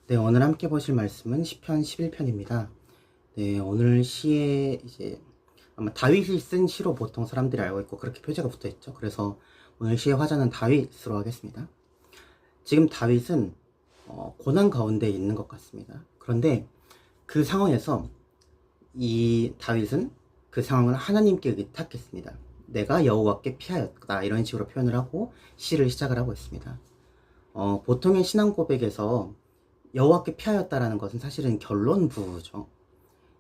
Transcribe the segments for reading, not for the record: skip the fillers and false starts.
네, 오늘 함께 보실 말씀은 시편 11편입니다. 네, 오늘 시에 이제 아마 다윗이 쓴 시로 보통 사람들이 알고 있고 그렇게 표제가 붙어 있죠. 그래서 오늘 시의 화자는 다윗으로 하겠습니다. 지금 다윗은 고난 가운데 있는 것 같습니다. 그런데 그 상황에서 이 다윗은 그 상황을 하나님께 의탁했습니다. 내가 여호와께 피하였다, 이런 식으로 표현을 하고 시를 시작을 하고 있습니다. 보통의 신앙 고백에서 여호와께 피하였다라는 것은 사실은 결론부죠.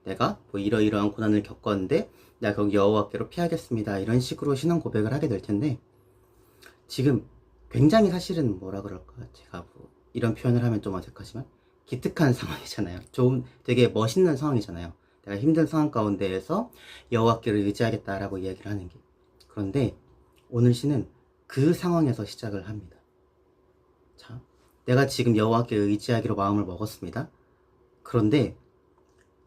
내가 뭐 이러이러한 고난을 겪었는데 내가 거기 여호와께로 피하겠습니다, 이런 식으로 신앙 고백을 하게 될 텐데, 지금 굉장히 사실은 뭐라 그럴까, 제가 뭐 이런 표현을 하면 좀 어색하지만 기특한 상황이잖아요. 좀 되게 멋있는 상황이잖아요. 내가 힘든 상황 가운데에서 여호와께를 의지하겠다라고 이야기를 하는 게. 그런데 오늘 시는 그 상황에서 시작을 합니다. 자, 내가 지금 여호와께 의지하기로 마음을 먹었습니다. 그런데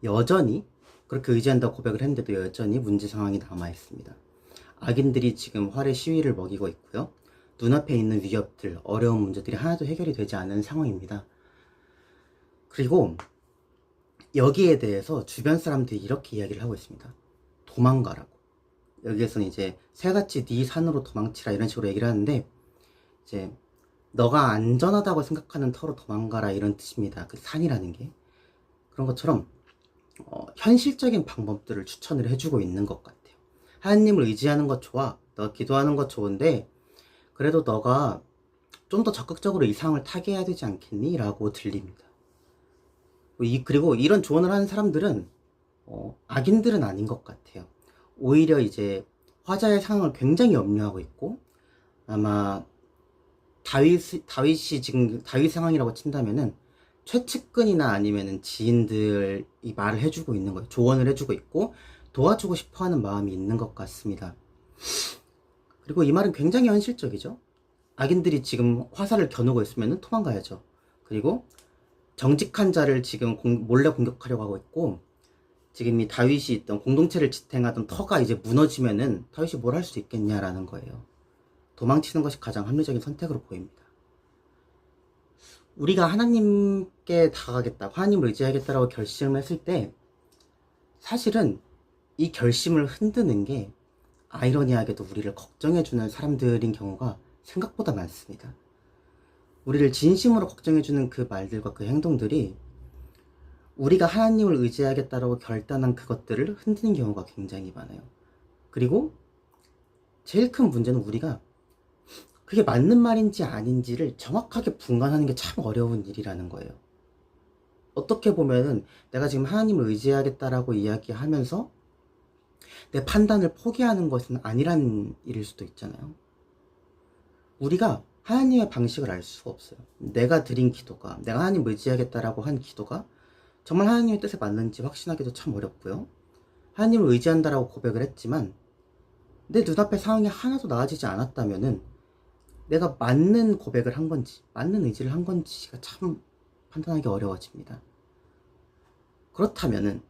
여전히 그렇게 의지한다고 고백을 했는데도 여전히 문제 상황이 남아 있습니다. 악인들이 지금 활의 시위를 먹이고 있고요. 눈앞에 있는 위협들, 어려운 문제들이 하나도 해결이 되지 않은 상황입니다. 그리고 여기에 대해서 주변 사람들이 이렇게 이야기를 하고 있습니다. 도망가라고. 여기에서는 이제 새같이 네 산으로 도망치라, 이런 식으로 얘기를 하는데, 이제 너가 안전하다고 생각하는 터로 도망가라, 이런 뜻입니다. 그 산이라는 게. 그런 것처럼 현실적인 방법들을 추천을 해주고 있는 것 같아요. 하나님을 의지하는 것 좋아. 너 기도하는 것 좋은데 그래도 너가 좀 더 적극적으로 이 상황을 타개해야 되지 않겠니? 라고 들립니다. 그리고 이런 조언을 하는 사람들은 악인들은 아닌 것 같아요. 오히려 이제 화자의 상황을 굉장히 염려하고 있고, 아마 다윗이 지금 다윗 상황이라고 친다면은 최측근이나 아니면은 지인들이 말을 해주고 있는 거예요. 조언을 해주고 있고 도와주고 싶어하는 마음이 있는 것 같습니다. 그리고 이 말은 굉장히 현실적이죠. 악인들이 지금 화살을 겨누고 있으면 도망가야죠. 그리고 정직한 자를 지금 몰래 공격하려고 하고 있고, 지금 이 다윗이 있던 공동체를 지탱하던 터가 이제 무너지면은 다윗이 뭘 할 수 있겠냐라는 거예요. 도망치는 것이 가장 합리적인 선택으로 보입니다. 우리가 하나님께 다가가겠다, 하나님을 의지하겠다라고 결심을 했을 때 사실은 이 결심을 흔드는 게 아이러니하게도 우리를 걱정해주는 사람들인 경우가 생각보다 많습니다. 우리를 진심으로 걱정해주는 그 말들과 그 행동들이 우리가 하나님을 의지하겠다라고 결단한 그것들을 흔드는 경우가 굉장히 많아요. 그리고 제일 큰 문제는 우리가 그게 맞는 말인지 아닌지를 정확하게 분간하는 게 참 어려운 일이라는 거예요. 어떻게 보면은 내가 지금 하나님을 의지하겠다라고 이야기하면서 내 판단을 포기하는 것은 아니란 일일 수도 있잖아요. 우리가 하나님의 방식을 알 수가 없어요. 내가 드린 기도가, 내가 하나님 의지하겠다라고 한 기도가 정말 하나님의 뜻에 맞는지 확신하기도 참 어렵고요. 하나님을 의지한다라고 고백을 했지만 내 눈앞의 상황이 하나도 나아지지 않았다면은 내가 맞는 고백을 한 건지, 맞는 의지를 한 건지가 참 판단하기 어려워집니다. 그렇다면은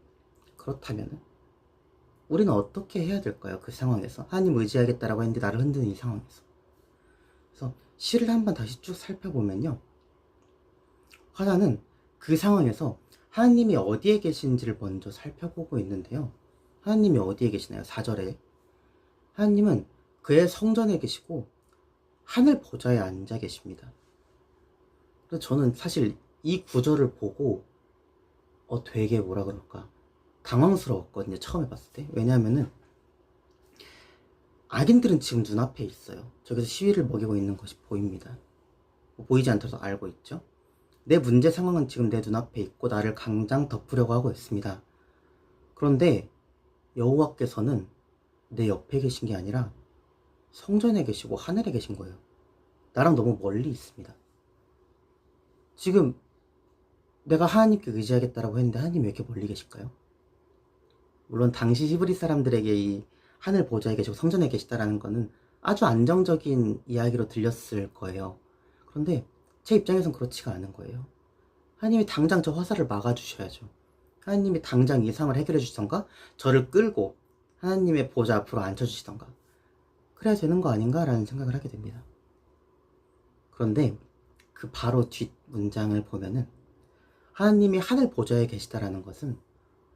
우리는 어떻게 해야 될까요? 그 상황에서 하나님 의지하겠다라고 했는데 나를 흔드는 이 상황에서. 그래서 시를 한번 다시 쭉 살펴보면요, 화자는 그 상황에서 하나님이 어디에 계신지를 먼저 살펴보고 있는데요. 하나님이 어디에 계시나요? 4절에 하나님은 그의 성전에 계시고 하늘 보좌에 앉아 계십니다. 그래서 저는 사실 이 구절을 보고 되게 뭐라 그럴까, 당황스러웠거든요, 처음에 봤을 때. 왜냐하면은 악인들은 지금 눈앞에 있어요. 저기서 시위를 먹이고 있는 것이 보입니다. 보이지 않더라도 알고 있죠. 내 문제 상황은 지금 내 눈앞에 있고 나를 강장 덮으려고 하고 있습니다. 그런데 여호와께서는 내 옆에 계신 게 아니라 성전에 계시고 하늘에 계신 거예요. 나랑 너무 멀리 있습니다. 지금 내가 하나님께 의지하겠다라고 했는데 하나님이 왜 이렇게 멀리 계실까요? 물론 당시 히브리 사람들에게 이 하늘 보좌에 계시고 성전에 계시다라는 거는 아주 안정적인 이야기로 들렸을 거예요. 그런데 제 입장에선 그렇지가 않은 거예요. 하나님이 당장 저 화살을 막아주셔야죠. 하나님이 당장 이 상을 해결해 주시던가 저를 끌고 하나님의 보좌 앞으로 앉혀주시던가 그래야 되는 거 아닌가라는 생각을 하게 됩니다. 그런데 그 바로 뒷 문장을 보면은 하나님이 하늘 보좌에 계시다라는 것은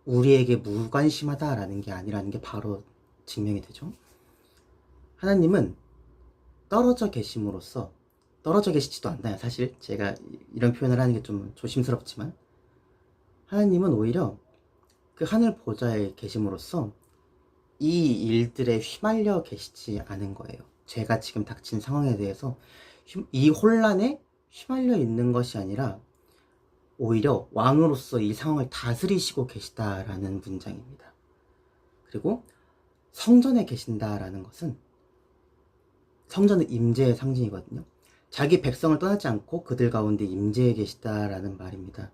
우리에게 무관심하다라는 게 아니라는 게 바로 증명이 되죠. 하나님은 떨어져 계심으로써, 떨어져 계시지도 않나요? 사실 제가 이런 표현을 하는 게 좀 조심스럽지만, 하나님은 오히려 그 하늘 보좌에 계심으로써 이 일들에 휘말려 계시지 않은 거예요. 제가 지금 닥친 상황에 대해서 이 혼란에 휘말려 있는 것이 아니라 오히려 왕으로서 이 상황을 다스리시고 계시다라는 문장입니다. 그리고 성전에 계신다라는 것은, 성전은 임재의 상징이거든요. 자기 백성을 떠나지 않고 그들 가운데 임재해 계시다라는 말입니다.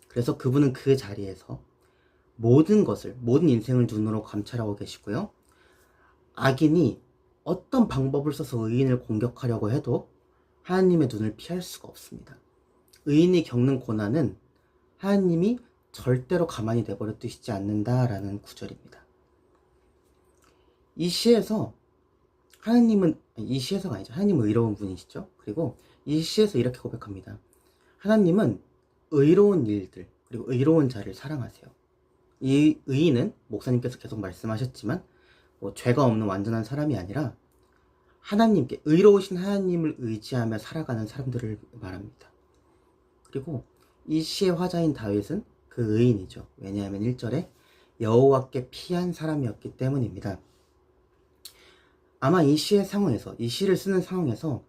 그래서 그분은 그 자리에서 모든 것을, 모든 인생을 눈으로 감찰하고 계시고요. 악인이 어떤 방법을 써서 의인을 공격하려고 해도 하나님의 눈을 피할 수가 없습니다. 의인이 겪는 고난은 하나님이 절대로 가만히 내버려 두시지 않는다라는 구절입니다. 이 시에서 하나님은, 이 시에서가 아니죠. 하나님은 의로운 분이시죠. 그리고 이 시에서 이렇게 고백합니다. 하나님은 의로운 일들, 그리고 의로운 자를 사랑하세요. 이 의인은 목사님께서 계속 말씀하셨지만 죄가 없는 완전한 사람이 아니라 하나님께, 의로우신 하나님을 의지하며 살아가는 사람들을 말합니다. 그리고 이 시의 화자인 다윗은 그 의인이죠. 왜냐하면 1절에 여호와께 피한 사람이었기 때문입니다. 아마 이 시의 상황에서, 이 시를 쓰는 상황에서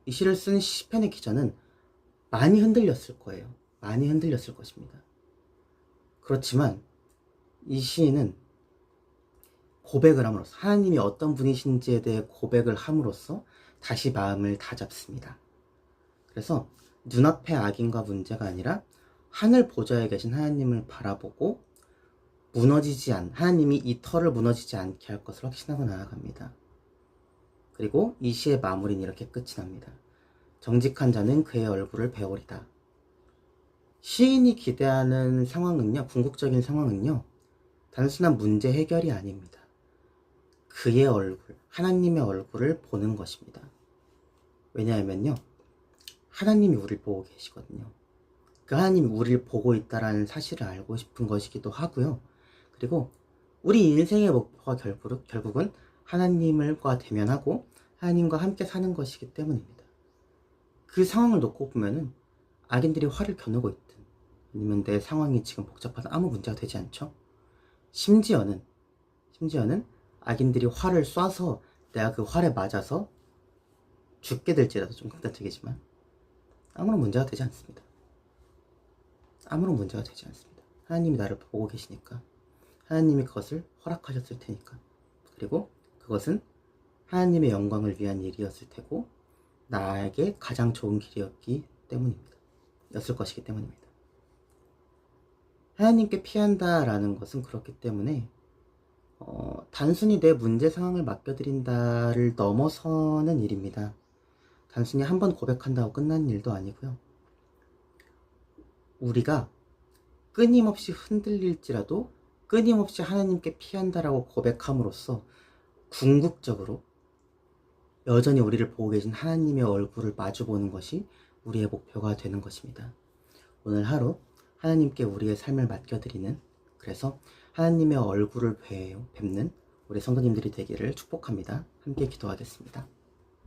이 시를 쓴 시편의 기자는 많이 흔들렸을 거예요. 많이 흔들렸을 것입니다. 그렇지만 이 시인은 고백을 함으로써, 하나님이 어떤 분이신지에 대해 고백을 함으로써 다시 마음을 다잡습니다. 그래서 눈앞의 악인과 문제가 아니라 하늘 보좌에 계신 하나님을 바라보고 하나님이 이 터를 무너지지 않게 할 것을 확신하고 나아갑니다. 그리고 이 시의 마무리는 이렇게 끝이 납니다. 정직한 자는 그의 얼굴을 배우리다. 시인이 기대하는 상황은요, 궁극적인 상황은요, 단순한 문제 해결이 아닙니다. 그의 얼굴, 하나님의 얼굴을 보는 것입니다. 왜냐하면요, 하나님이 우리를 보고 계시거든요. 그 하나님이 우리를 보고 있다는 사실을 알고 싶은 것이기도 하고요. 그리고 우리 인생의 목표가 결국은 하나님과 대면하고 하나님과 함께 사는 것이기 때문입니다. 그 상황을 놓고 보면은 악인들이 활을 겨누고 있든 아니면 내 상황이 지금 복잡해서 아무 문제가 되지 않죠. 심지어는 악인들이 활을 쏴서 내가 그 활에 맞아서 죽게 될지라도, 좀 극단적이지만 아무런 문제가 되지 않습니다. 아무런 문제가 되지 않습니다. 하나님이 나를 보고 계시니까, 하나님이 그것을 허락하셨을 테니까, 그리고 그것은 하나님의 영광을 위한 일이었을 테고 나에게 가장 좋은 길이었기 때문입니다. 였을 것이기 때문입니다. 하나님께 피한다라는 것은 그렇기 때문에 단순히 내 문제 상황을 맡겨드린다를 넘어서는 일입니다. 단순히 한번 고백한다고 끝난 일도 아니고요. 우리가 끊임없이 흔들릴지라도 끊임없이 하나님께 피한다라고 고백함으로써 궁극적으로 여전히 우리를 보고 계신 하나님의 얼굴을 마주보는 것이 우리의 목표가 되는 것입니다. 오늘 하루 하나님께 우리의 삶을 맡겨드리는, 그래서 하나님의 얼굴을 뵙는 우리 성도님들이 되기를 축복합니다. 함께 기도하겠습니다.